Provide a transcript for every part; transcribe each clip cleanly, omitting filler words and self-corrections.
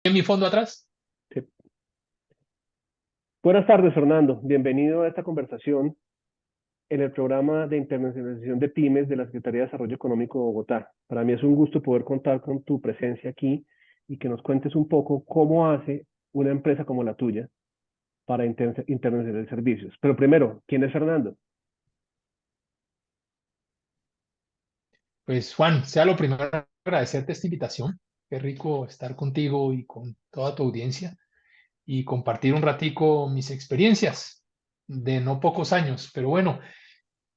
en mi fondo atrás. Sí. Buenas tardes, Fernando. Bienvenido a esta conversación en el programa de internacionalización de pymes de la Secretaría de Desarrollo Económico de Bogotá. Para mí es un gusto poder contar con tu presencia aquí y que nos cuentes un poco cómo hace una empresa como la tuya para internacionalizar servicios. Pero primero, ¿quién es Fernando? Pues Juan, sea lo primero agradecerte esta invitación. Qué rico estar contigo y con toda tu audiencia y compartir un ratico mis experiencias de no pocos años. Pero bueno,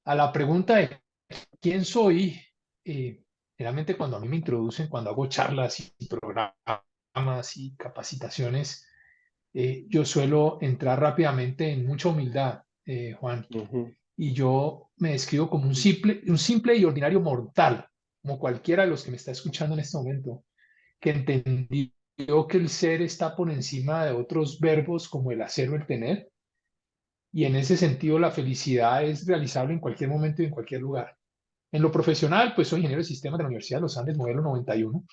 a la pregunta de quién soy, realmente cuando a mí me introducen, cuando hago charlas y programas y capacitaciones, yo suelo entrar rápidamente en mucha humildad, Juan. Ujú. Y yo me describo como un simple y ordinario mortal, como cualquiera de los que me está escuchando en este momento, que entendió que el ser está por encima de otros verbos como el hacer o el tener, y en ese sentido la felicidad es realizable en cualquier momento y en cualquier lugar. En lo profesional, pues soy ingeniero de sistemas de la Universidad de los Andes, modelo 91,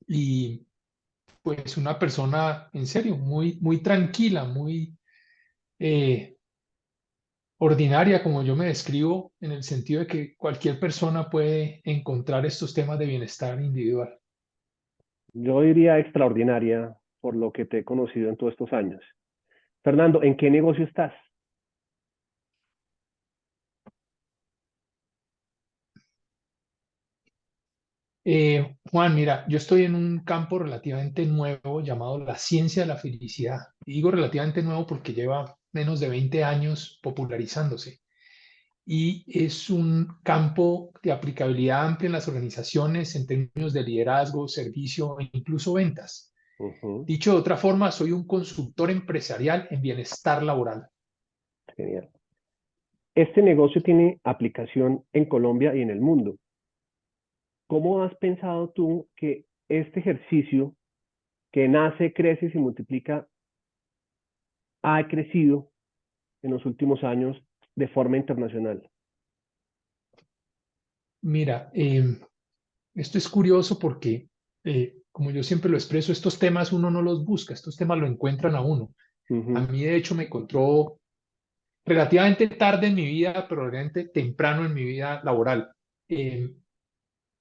y pues una persona en serio, muy, muy tranquila, muy eh, ordinaria, como yo me describo, en el sentido de que cualquier persona puede encontrar estos temas de bienestar individual. Yo diría extraordinaria por lo que te he conocido en todos estos años. Fernando, ¿en qué negocio estás? Juan, mira, yo estoy en un campo relativamente nuevo llamado la ciencia de la felicidad. Y digo relativamente nuevo porque lleva menos de 20 años popularizándose. Y es un campo de aplicabilidad amplia en las organizaciones en términos de liderazgo, servicio e incluso ventas. Ujú. Dicho de otra forma, soy un consultor empresarial en bienestar laboral. Genial. Este negocio tiene aplicación en Colombia y en el mundo. ¿Cómo has pensado tú que este ejercicio que nace, crece y se multiplica ha crecido en los últimos años de forma internacional? Mira, esto es curioso porque, como yo siempre lo expreso, estos temas uno no los busca, estos temas lo encuentran a uno. A Ujú. mí, de hecho, me encontró relativamente tarde en mi vida, pero realmente temprano en mi vida laboral. Eh,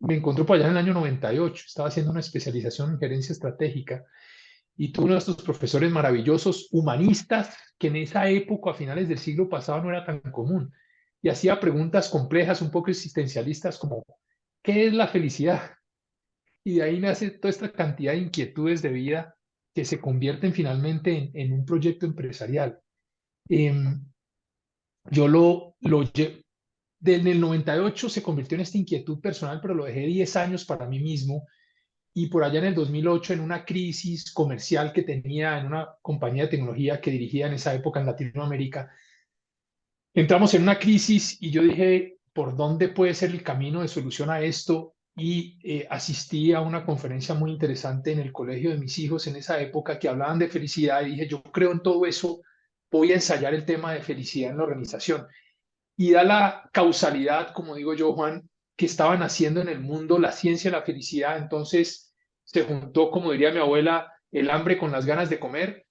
Me encontró por allá en el año 98. Estaba haciendo una especialización en gerencia estratégica y tuve uno de estos profesores maravillosos, humanistas, que en esa época, a finales del siglo pasado, no era tan común. Y hacía preguntas complejas, un poco existencialistas, como, ¿qué es la felicidad? Y de ahí nace toda esta cantidad de inquietudes de vida que se convierten finalmente en un proyecto empresarial. Em, yo desde el 98 se convirtió en esta inquietud personal, pero lo dejé 10 años para mí mismo. Y por allá en el 2008, en una crisis comercial que tenía en una compañía de tecnología que dirigía en esa época en Latinoamérica, entramos en una crisis y yo dije, ¿por dónde puede ser el camino de solución a esto? Y asistí a una conferencia muy interesante en el colegio de mis hijos en esa época que hablaban de felicidad y dije, yo creo en todo eso, voy a ensayar el tema de felicidad en la organización. Y da la causalidad, como digo yo, Juan, que estaban haciendo en el mundo la ciencia de la felicidad. Entonces se juntó, como diría mi abuela, el hambre con las ganas de comer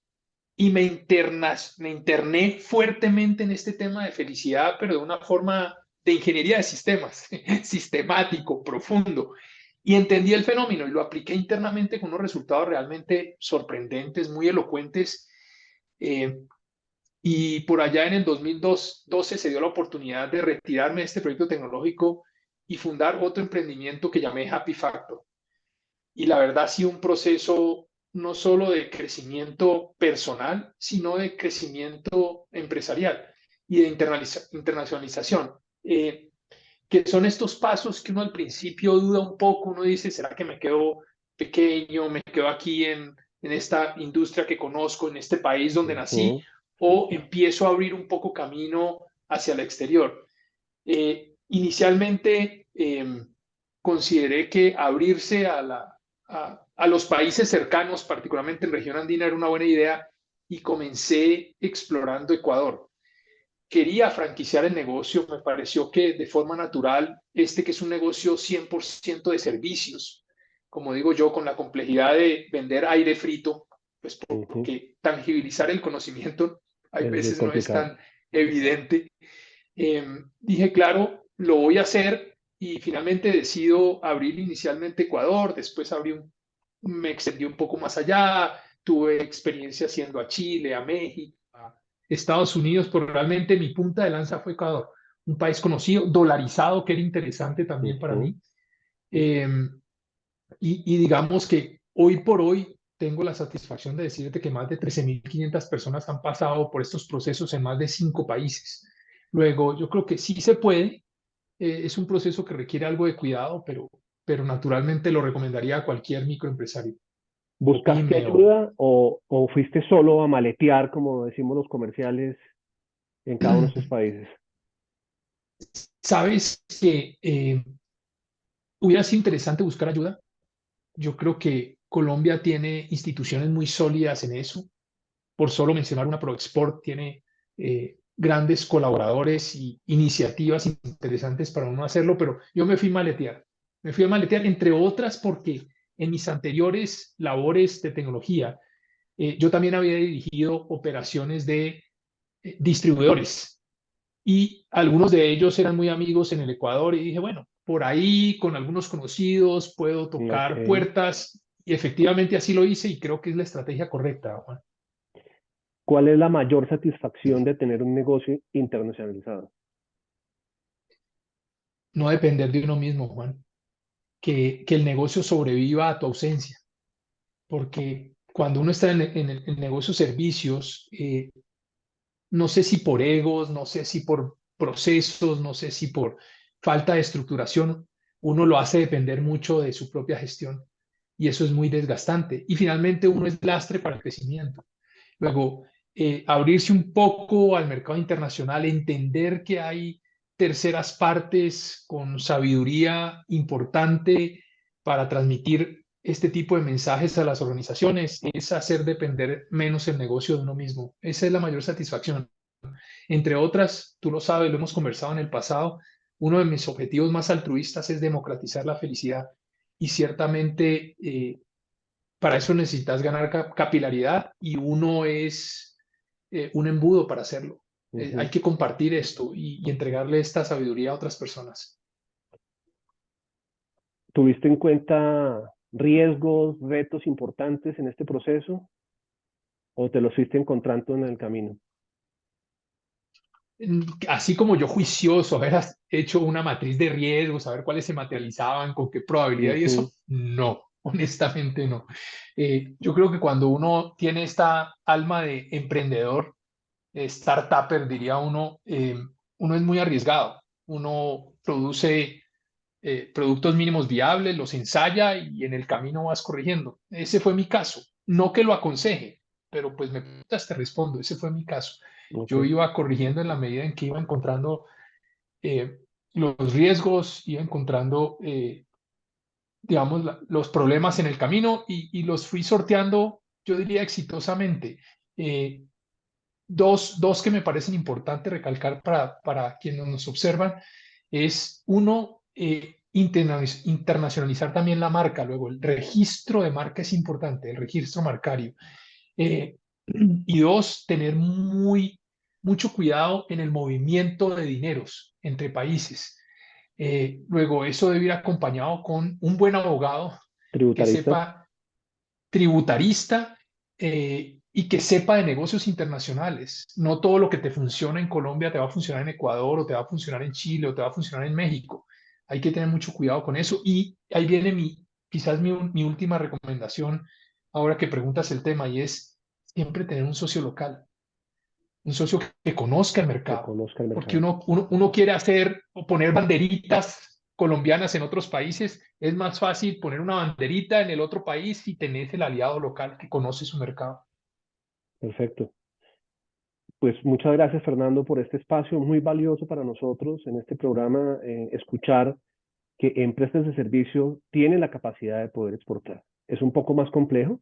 y me interné fuertemente en este tema de felicidad, pero de una forma de ingeniería de sistemas, sistemático, profundo. Y entendí el fenómeno y lo apliqué internamente con unos resultados realmente sorprendentes, muy elocuentes. Eh, y por allá en el 2012 se dio la oportunidad de retirarme de este proyecto tecnológico y fundar otro emprendimiento que llamé Happy Factor. Y la verdad ha sido un proceso no solo de crecimiento personal, sino de crecimiento empresarial y de internacionalización, que son estos pasos que uno al principio duda un poco, uno dice, ¿será que me quedo pequeño, me quedo aquí en esta industria que conozco, en este país donde nací, Ujú. o empiezo a abrir un poco camino hacia el exterior? Inicialmente consideré que abrirse a los países cercanos, particularmente en región andina, era una buena idea y comencé explorando Ecuador. Quería franquiciar el negocio, me pareció que de forma natural, este que es un negocio 100% de servicios, como digo yo, con la complejidad de vender aire frito, pues Ujú. porque tangibilizar el conocimiento hay Es muy veces no es complicado. tan evidente. Dije, claro, lo voy a hacer y finalmente decido abrir inicialmente Ecuador, después me extendí un poco más allá, tuve experiencia haciendo a Chile, a México, a Estados Unidos, pero realmente mi punta de lanza fue Ecuador, un país conocido, dolarizado, que era interesante también para Ujú. mí. Eh, y digamos que hoy por hoy tengo la satisfacción de decirte que más de 13.500 personas han pasado por estos procesos en más de 5 países. Luego, yo creo que sí se puede. Es un proceso que requiere algo de cuidado, pero naturalmente lo recomendaría a cualquier microempresario o ¿Buscaste pyme. ayuda o fuiste solo a maletear, como decimos los comerciales, en cada uno de esos países? Sabes que hubiera sido interesante buscar ayuda. Yo creo que Colombia tiene instituciones muy sólidas en eso. Por solo mencionar una, ProExport tiene grandes colaboradores y iniciativas interesantes para uno hacerlo, pero yo me fui a maletear. Me fui a maletear, entre otras, porque en mis anteriores labores de tecnología, yo también había dirigido operaciones de distribuidores y algunos de ellos eran muy amigos en el Ecuador y dije, bueno, por ahí con algunos conocidos puedo Ok. tocar puertas y efectivamente así lo hice y creo que es la estrategia correcta, Juan. ¿Cuál es la mayor satisfacción de tener un negocio internacionalizado? No depender de uno mismo, Juan, que el negocio sobreviva a tu ausencia, porque cuando uno está en negocio servicios, no sé si por egos, no sé si por procesos, no sé si por falta de estructuración, uno lo hace depender mucho de su propia gestión y eso es muy desgastante. Y finalmente uno es lastre para el crecimiento. Luego, abrirse un poco al mercado internacional, entender que hay terceras partes con sabiduría importante para transmitir este tipo de mensajes a las organizaciones, es hacer depender menos el negocio de uno mismo. Esa es la mayor satisfacción. Entre otras, tú lo sabes, lo hemos conversado en el pasado, uno de mis objetivos más altruistas es democratizar la felicidad y ciertamente para eso necesitas ganar capilaridad y uno es un embudo para hacerlo. Hay Ujú. que compartir esto y entregarle esta sabiduría a otras personas. ¿Tuviste en cuenta riesgos, retos importantes en este proceso o te los fuiste encontrando en el camino? Así como yo juicioso, haber hecho una matriz de riesgos, saber cuáles se materializaban, con qué probabilidad y eso, Ujú. no, honestamente no. Yo creo que cuando uno tiene esta alma de emprendedor, startupper, diría uno, uno es muy arriesgado. Uno produce productos mínimos viables, los ensaya y en el camino vas corrigiendo. Ese fue mi caso. No que lo aconseje, pero pues me preguntas, te respondo, ese fue mi caso. Ok. Yo iba corrigiendo en la medida en que iba encontrando los riesgos, iba encontrando, digamos, los problemas en el camino y los fui sorteando, yo diría, exitosamente. Eh, dos que me parecen importantes recalcar para quienes nos observan es uno, internacionalizar también la marca. Luego, el registro de marca es importante, el registro marcario. Eh, y dos, tener mucho cuidado en el movimiento de dineros entre países. Luego, eso debe ir acompañado con un buen abogado que ¿Tributarista? sepa tributarista y que sepa de negocios internacionales. No todo lo que te funciona en Colombia te va a funcionar en Ecuador o te va a funcionar en Chile o te va a funcionar en México. Hay que tener mucho cuidado con eso. Y ahí viene quizás mi última recomendación ahora que preguntas el tema y es siempre tener un socio local, un socio que conozca el Que mercado, conozca el porque mercado. uno quiere hacer o poner banderitas colombianas en otros países, es más fácil poner una banderita en el otro país y tener el aliado local que conoce su mercado. Perfecto. Pues muchas gracias, Fernando, por este espacio muy valioso para nosotros en este programa, escuchar que empresas de servicio tienen la capacidad de poder exportar. Es un poco más complejo,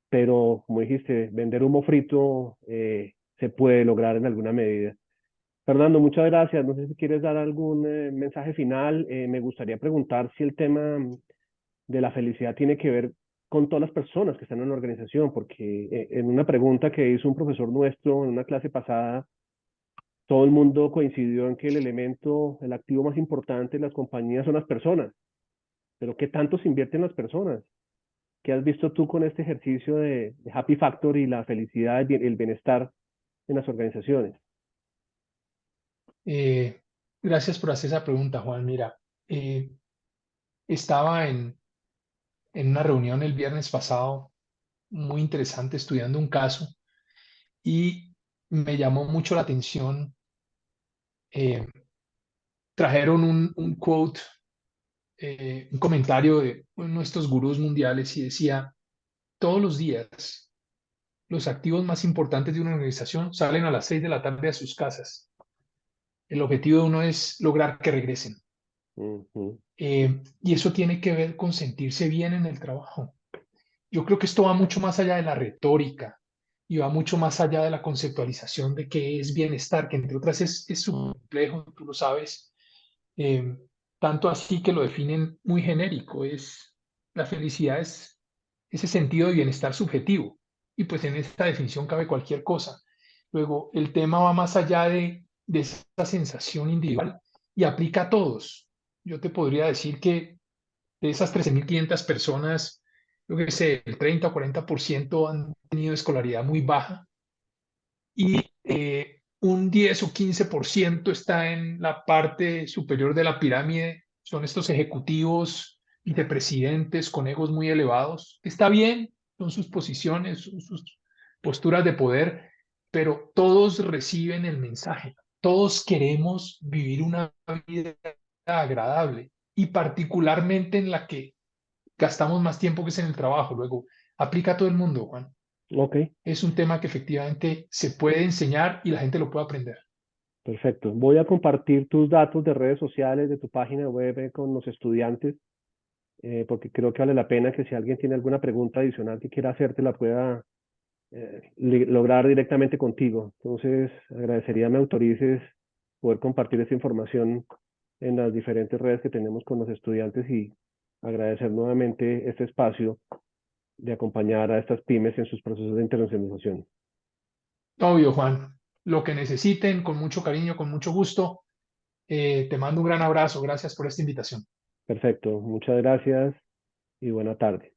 pero como dijiste, vender humo frito se puede lograr en alguna medida. Fernando, muchas gracias. No sé si quieres dar algún mensaje final. Me gustaría preguntar si el tema de la felicidad tiene que ver con todas las personas que están en la organización, porque en una pregunta que hizo un profesor nuestro en una clase pasada, todo el mundo coincidió en que el elemento, el activo más importante de las compañías son las personas, pero ¿qué tanto se invierte en las personas? ¿Qué has visto tú con este ejercicio de Happy Factor y la felicidad, el bienestar en las organizaciones? Eh, Gracias por hacer esa pregunta, Juan. Mira, eh, estaba en una reunión el viernes pasado, muy interesante, estudiando un caso y me llamó mucho la atención. eh, Trajeron un quote, un comentario de uno de estos gurús mundiales y decía, todos los días los activos más importantes de una organización salen a las 6 de la tarde a sus casas. El objetivo de uno es lograr que regresen. Ujú. Y eso tiene que ver con sentirse bien en el trabajo. Yo creo que esto va mucho más allá de la retórica y va mucho más allá de la conceptualización de qué es bienestar, que entre otras es súper complejo, tú lo sabes. Eh, Tanto así que lo definen muy genérico. La felicidad es ese sentido de bienestar subjetivo. Y pues en esta definición cabe cualquier cosa. Luego, el tema va más allá de esa sensación individual y aplica a todos. Yo te podría decir que de esas 13.500 personas, yo que sé, el 30 o 40% han tenido escolaridad muy baja y un 10 o 15% está en la parte superior de la pirámide. Son estos ejecutivos, vicepresidentes con egos muy elevados. Está bien, son sus posiciones, son sus posturas de poder, pero todos reciben el mensaje. Todos queremos vivir una vida agradable y particularmente en la que gastamos más tiempo que es en el trabajo. Luego, aplica a todo el mundo, Juan. Ok, Es un tema que efectivamente se puede enseñar y la gente lo puede aprender. perfecto. Voy a compartir tus datos de redes sociales, de tu página web con los estudiantes, porque creo que vale la pena que si alguien tiene alguna pregunta adicional que quiera hacerte, la pueda lograr directamente contigo. Entonces, agradecería me autorices poder compartir esta información en las diferentes redes que tenemos con los estudiantes y agradecer nuevamente este espacio de acompañar a estas pymes en sus procesos de internacionalización. Obvio, Juan. Lo que necesiten, con mucho cariño, con mucho gusto. Te mando un gran abrazo. Gracias por esta invitación. Perfecto, muchas gracias y buena tarde.